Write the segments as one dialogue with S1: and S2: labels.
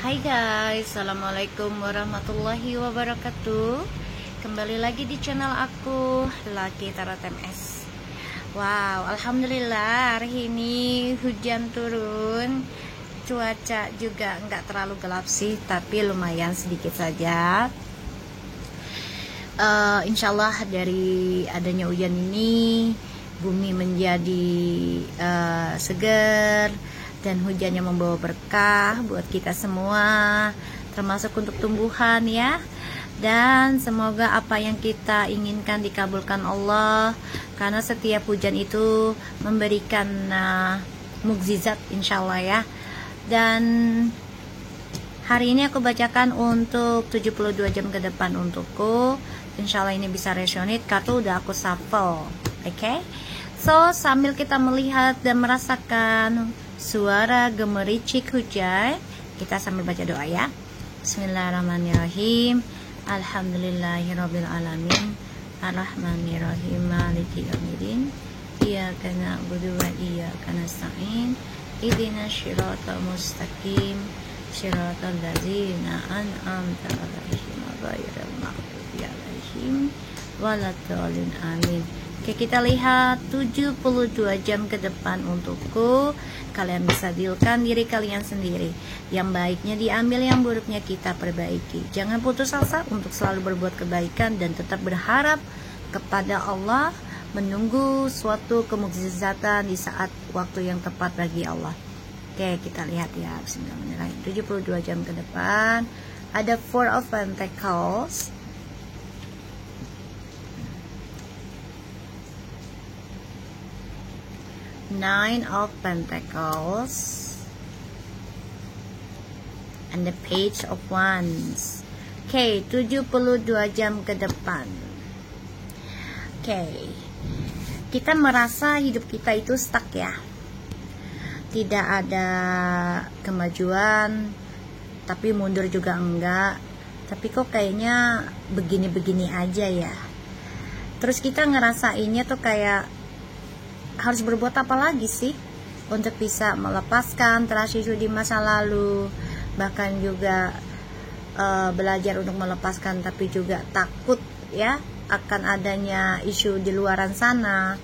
S1: Hai guys, assalamualaikum warahmatullahi wabarakatuh. Kembali lagi di channel aku, Lucky Tarot MS. Wow, alhamdulillah hari ini hujan turun. Cuaca juga nggak terlalu gelap sih, tapi lumayan sedikit saja. Insyaallah dari adanya hujan ini bumi menjadi segar, dan hujannya membawa berkah buat kita semua, termasuk untuk tumbuhan ya. Dan semoga apa yang kita inginkan dikabulkan Allah, karena setiap hujan itu memberikan mukjizat insyaallah ya. Dan hari ini aku bacakan untuk 72 jam ke depan untukku. Insyaallah ini bisa resonate karena udah aku shuffle. Oke? So, sambil kita melihat dan merasakan suara gemericik hujan, kita sambil baca doa ya. Bismillahirrahmanirrahim. Alhamdulillahirabbil alamin. Arrahmanirrahim. Maliki yaumiddin. Iyyaka na'budu wa iyyaka nasta'in. Ihdinas shiratal mustaqim. Shiratal ladzina an'amta 'alaihim ghairil maghdubi 'alaihim waladdallin. Amin. Oke, kita lihat 72 jam ke depan untukku. Kalian bisa dealkan diri kalian sendiri. Yang baiknya diambil, yang buruknya kita perbaiki. Jangan putus asa untuk selalu berbuat kebaikan dan tetap berharap kepada Allah, menunggu suatu kemukjizatan di saat waktu yang tepat bagi Allah. Oke, kita lihat ya. Bismillahirrahmanirrahim. 72 jam ke depan. Ada Four of Pentacles, Nine of Pentacles, and the Page of Wands. Oke, 72 jam ke depan. Oke, kita merasa hidup kita itu stuck ya. Tidak ada kemajuan, tapi mundur juga enggak. Tapi kok kayaknya begini-begini aja ya. Terus kita ngerasainnya tuh kayak harus berbuat apa lagi sih untuk bisa melepaskan trust issue di masa lalu, bahkan juga belajar untuk melepaskan, tapi juga takut ya akan adanya isu di luaran sana.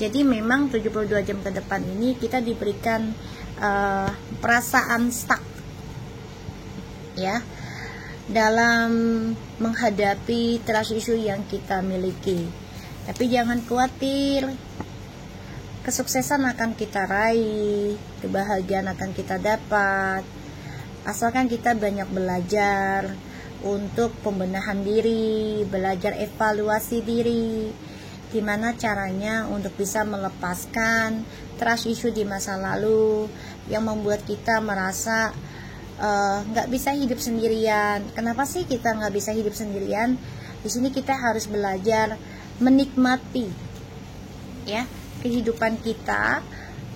S1: Jadi memang 72 jam ke depan ini kita diberikan perasaan stuck ya dalam menghadapi trust issue yang kita miliki. Tapi jangan khawatir, kesuksesan akan kita raih, kebahagiaan akan kita dapat, asalkan kita banyak belajar untuk pembenahan diri, belajar evaluasi diri, gimana caranya untuk bisa melepaskan trust issue di masa lalu yang membuat kita merasa nggak bisa hidup sendirian. Kenapa sih kita nggak bisa hidup sendirian? Di sini kita harus belajar menikmati ya kehidupan kita,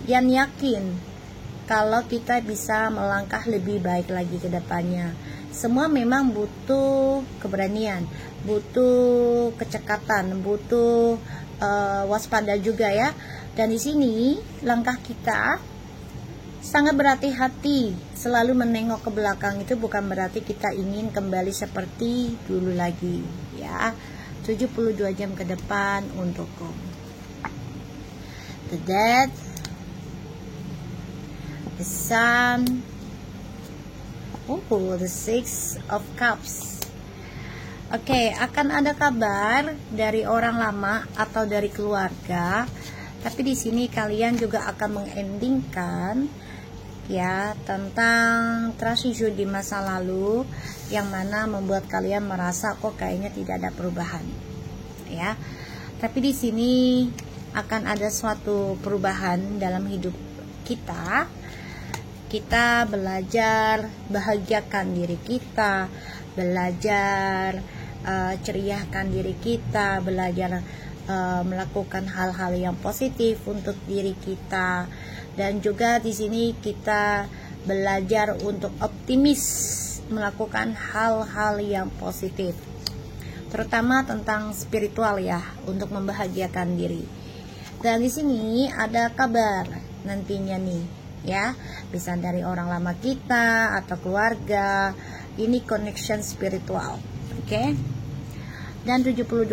S1: yang yakin kalau kita bisa melangkah lebih baik lagi ke depannya. Semua memang butuh keberanian, butuh kecekatan, butuh waspada juga ya. Dan di sini langkah kita sangat berhati-hati, selalu menengok ke belakang. Itu bukan berarti kita ingin kembali seperti dulu lagi ya. 72 jam ke depan untukku. The Death, the Sun, the Six of Cups. Oke, akan ada kabar dari orang lama atau dari keluarga. Tapi di sini kalian juga akan mengendingkan ya tentang trust issue di masa lalu, yang mana membuat kalian merasa kok kayaknya tidak ada perubahan ya. Tapi di sini akan ada suatu perubahan dalam hidup kita. Kita belajar bahagiakan diri kita, belajar ceriahkan diri kita, belajar melakukan hal-hal yang positif untuk diri kita. Dan juga di sini kita belajar untuk optimis, melakukan hal-hal yang positif, terutama tentang spiritual ya, untuk membahagiakan diri. Dan di sini ada kabar nantinya nih ya, bisa dari orang lama kita atau keluarga. Ini connection spiritual, oke? Dan 72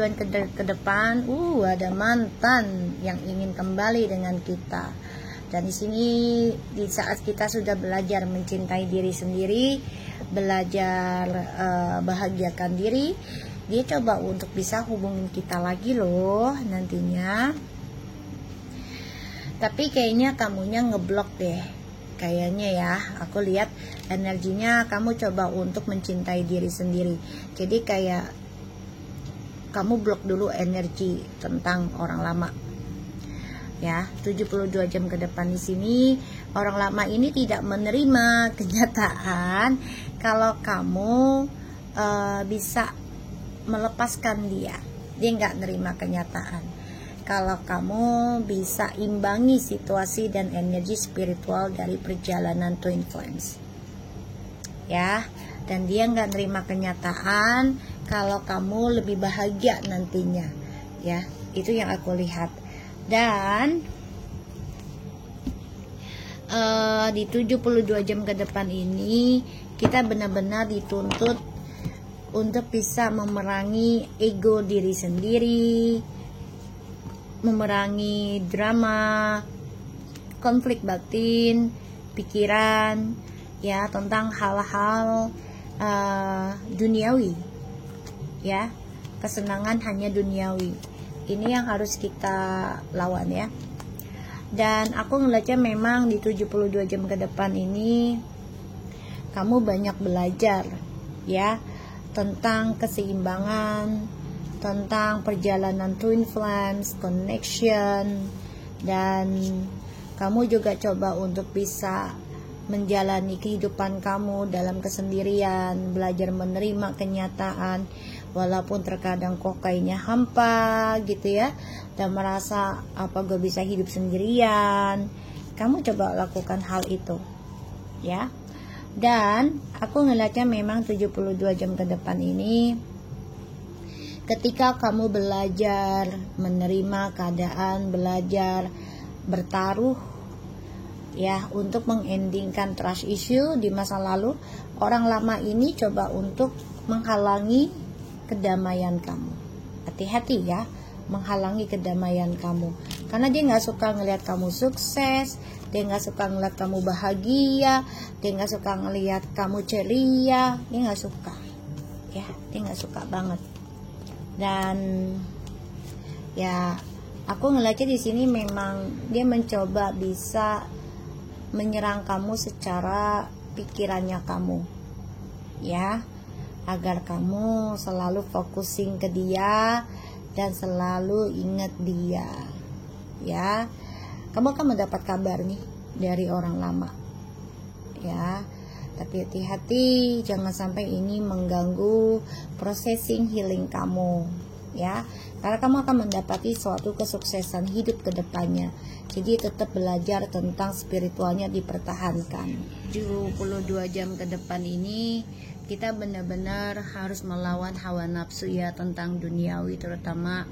S1: ke depan, ada mantan yang ingin kembali dengan kita. Dan di sini di saat kita sudah belajar mencintai diri sendiri, belajar bahagiakan diri, dia coba untuk bisa hubungin kita lagi loh nantinya. Tapi kayaknya kamunya ngeblok deh, kayaknya ya. Aku lihat energinya kamu coba untuk mencintai diri sendiri. Jadi kayak kamu blok dulu energi tentang orang lama. Ya, 72 jam ke depan di sini orang lama ini tidak menerima kenyataan kalau kamu bisa melepaskan dia. Dia nggak nerima kenyataan kalau kamu bisa imbangi situasi dan energi spiritual dari perjalanan Twin Flames. Ya, dan dia nggak nerima kenyataan kalau kamu lebih bahagia nantinya. Ya, itu yang aku lihat. Dan di 72 jam ke depan ini kita benar-benar dituntut untuk bisa memerangi ego diri sendiri, memerangi drama, konflik batin, pikiran, ya, tentang hal-hal duniawi, ya, kesenangan hanya duniawi. Ini yang harus kita lawan ya. Dan aku ngeliatnya memang di 72 jam ke depan ini kamu banyak belajar ya, tentang keseimbangan, tentang perjalanan Twin Flames, connection, dan kamu juga coba untuk bisa menjalani kehidupan kamu dalam kesendirian, belajar menerima kenyataan walaupun terkadang kok kayaknya hampa gitu ya, dan merasa apa gue bisa hidup sendirian. Kamu coba lakukan hal itu ya. Dan aku ngeliatnya memang 72 jam ke depan ini ketika kamu belajar menerima keadaan, belajar bertaruh ya untuk mengendingkan trust issue di masa lalu. Orang lama ini coba untuk menghalangi kedamaian kamu. Hati-hati ya, menghalangi kedamaian kamu, karena dia nggak suka ngelihat kamu sukses, dia nggak suka ngelihat kamu bahagia, dia nggak suka ngelihat kamu ceria, dia nggak suka ya, dia nggak suka banget. Dan ya aku ngelihatnya di sini memang dia mencoba bisa menyerang kamu secara pikirannya kamu ya, agar kamu selalu fokusin ke dia dan selalu ingat dia ya. Kamu akan mendapat kabar nih dari orang lama ya, tapi hati-hati jangan sampai ini mengganggu processing healing kamu ya, karena kamu akan mendapati suatu kesuksesan hidup ke depannya. Jadi tetap belajar tentang spiritualnya dipertahankan. 72 jam ke depan ini kita benar-benar harus melawan hawa nafsu ya, tentang duniawi, terutama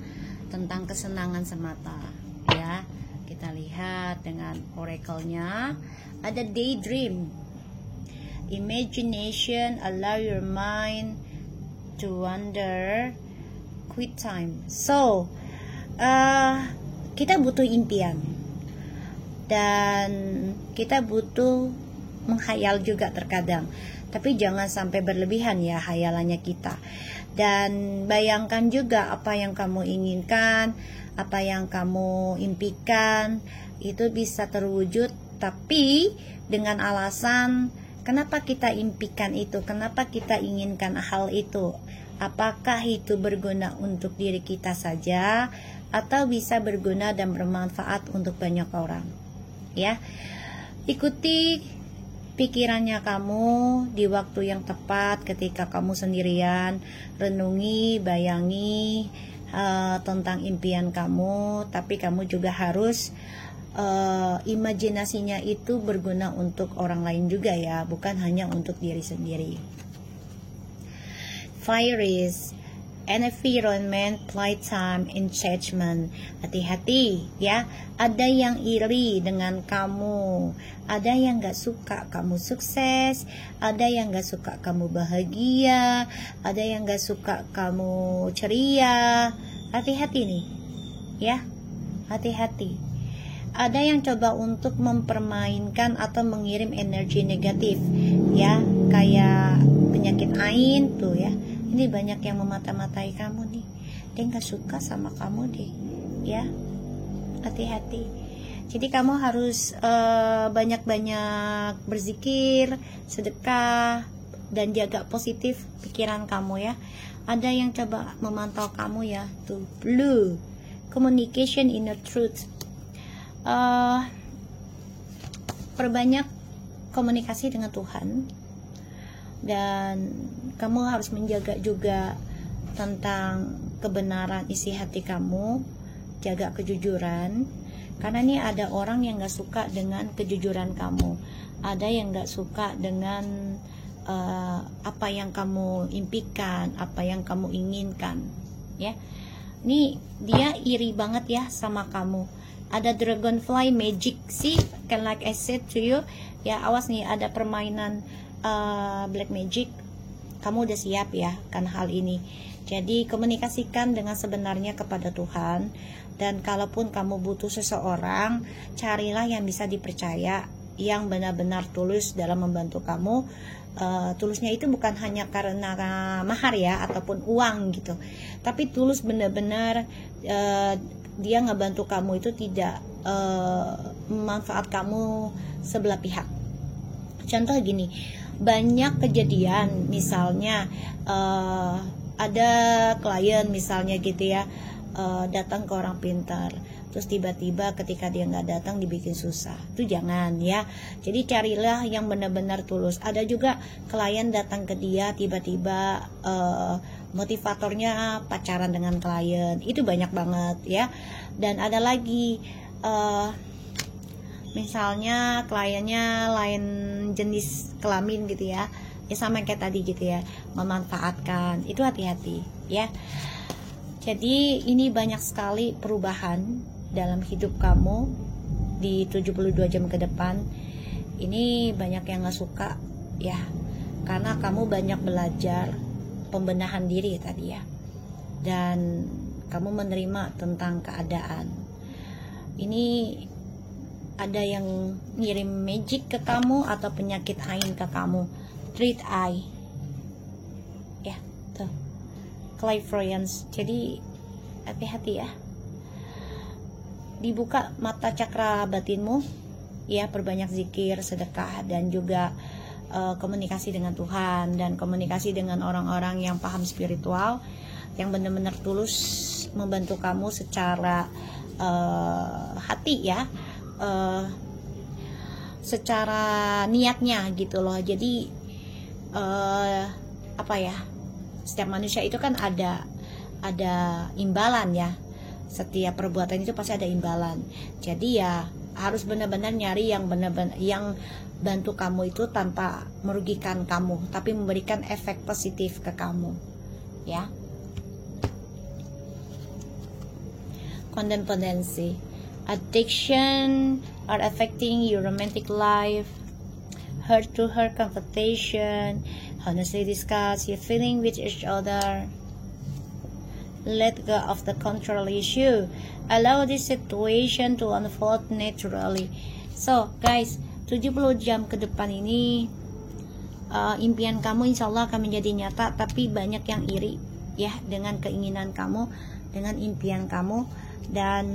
S1: tentang kesenangan semata ya. Kita lihat dengan oracle-nya ada daydream, imagination, allow your mind to wander, quit time. So kita butuh impian dan kita butuh menghayal juga terkadang, tapi jangan sampai berlebihan ya hayalannya kita. Dan bayangkan juga apa yang kamu inginkan, apa yang kamu impikan itu bisa terwujud, tapi dengan alasan kenapa kita impikan itu, kenapa kita inginkan hal itu. Apakah itu berguna untuk diri kita saja atau bisa berguna dan bermanfaat untuk banyak orang ya. Ikuti pikirannya kamu di waktu yang tepat ketika kamu sendirian. Renungi, bayangi tentang impian kamu, tapi kamu juga harus imajinasinya itu berguna untuk orang lain juga ya, bukan hanya untuk diri sendiri. Fire is environment, playtime, engagement. Hati-hati ya, ada yang iri dengan kamu, ada yang gak suka kamu sukses, ada yang gak suka kamu bahagia, ada yang gak suka kamu ceria. Hati-hati nih ya, hati-hati. Ada yang coba untuk mempermainkan atau mengirim energi negatif ya, kayak penyakit ain tuh ya. Ini banyak yang memata-matai kamu nih, dia nggak suka sama kamu deh ya, hati-hati. Jadi kamu harus banyak-banyak berzikir, sedekah, dan jaga positif pikiran kamu ya. Ada yang coba memantau kamu ya, tuh blue, communication inner truth. Perbanyak komunikasi dengan Tuhan, dan kamu harus menjaga juga tentang kebenaran isi hati kamu, jaga kejujuran, karena ini ada orang yang gak suka dengan kejujuran kamu, ada yang gak suka dengan apa yang kamu impikan, apa yang kamu inginkan ya. Ini dia iri banget ya sama kamu. Ada dragonfly magic sih, kan, like I said to you ya, awas nih ada permainan black magic. Kamu udah siap ya kan hal ini. Jadi komunikasikan dengan sebenarnya kepada Tuhan. Dan kalaupun kamu butuh seseorang, carilah yang bisa dipercaya, yang benar-benar tulus dalam membantu kamu. Tulusnya itu bukan hanya karena mahar ya, ataupun uang gitu, tapi tulus benar-benar dia ngebantu kamu itu tidak memanfaat kamu sebelah pihak. Contoh gini, banyak kejadian misalnya ada klien misalnya gitu ya, datang ke orang pintar, terus tiba-tiba ketika dia nggak datang dibikin susah. Itu jangan ya. Jadi carilah yang benar-benar tulus. Ada juga klien datang ke dia tiba-tiba motivatornya pacaran dengan klien, itu banyak banget ya. Dan ada lagi misalnya kliennya lain jenis kelamin gitu ya, ya sama kayak tadi gitu ya, memanfaatkan. Itu hati-hati ya. Jadi ini banyak sekali perubahan dalam hidup kamu di 72 jam ke depan. Ini banyak yang gak suka ya, karena kamu banyak belajar pembenahan diri tadi ya, dan kamu menerima tentang keadaan. Ini ada yang ngirim magic ke kamu atau penyakit ain ke kamu, third eye ya, tuh clairvoyance. Jadi hati-hati ya, dibuka mata cakra batinmu ya, perbanyak zikir, sedekah, dan juga komunikasi dengan Tuhan, dan komunikasi dengan orang-orang yang paham spiritual, yang benar-benar tulus membantu kamu secara hati ya, secara niatnya gitu loh. Jadi apa ya, setiap manusia itu kan ada imbalan ya, setiap perbuatan itu pasti ada imbalan. Jadi ya harus benar-benar nyari yang benar-benar yang bantu kamu itu tanpa merugikan kamu, tapi memberikan efek positif ke kamu ya. Codependency, addiction are affecting your romantic life. Heart-to-heart confrontation, honestly discuss your feeling with each other. Let go of the control issue. Allow this situation to unfold naturally. So guys, 70 jam ke depan ini impian kamu insya Allah akan menjadi nyata, tapi banyak yang iri ya dengan keinginan kamu, dengan impian kamu, dan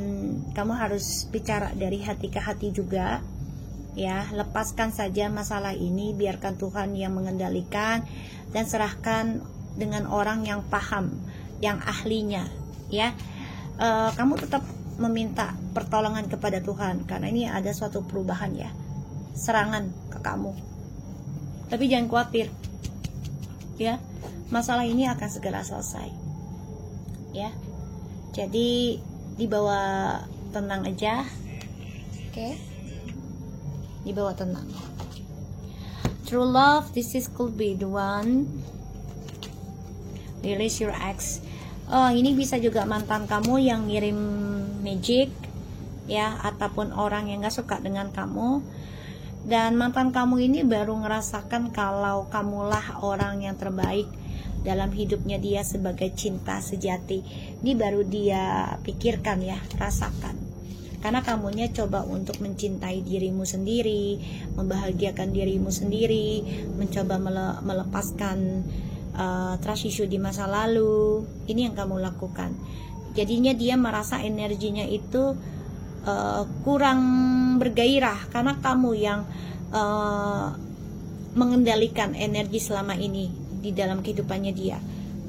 S1: kamu harus bicara dari hati ke hati juga ya. Lepaskan saja masalah ini, biarkan Tuhan yang mengendalikan, dan serahkan dengan orang yang paham, yang ahlinya ya. Kamu tetap meminta pertolongan kepada Tuhan, karena ini ada suatu perubahan ya, serangan ke kamu. Tapi jangan khawatir ya, masalah ini akan segera selesai ya. Jadi dibawa tenang aja, oke? Dibawa tenang. True love, this is could be the one. Release your ex. Oh, ini bisa juga mantan kamu yang ngirim magic ya, ataupun orang yang gak suka dengan kamu. Dan mantan kamu ini baru ngerasakan kalau kamulah orang yang terbaik dalam hidupnya dia sebagai cinta sejati. Ini baru dia pikirkan ya, rasakan. Karena kamunya coba untuk mencintai dirimu sendiri, membahagiakan dirimu sendiri, mencoba melepaskan trust issue di masa lalu. Ini yang kamu lakukan. Jadinya dia merasa energinya itu kurang bergairah karena kamu yang mengendalikan energi selama ini di dalam kehidupannya dia.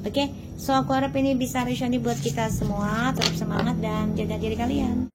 S1: Oke, so aku harap ini bisa resonate buat kita semua. Tetap semangat dan jaga diri kalian.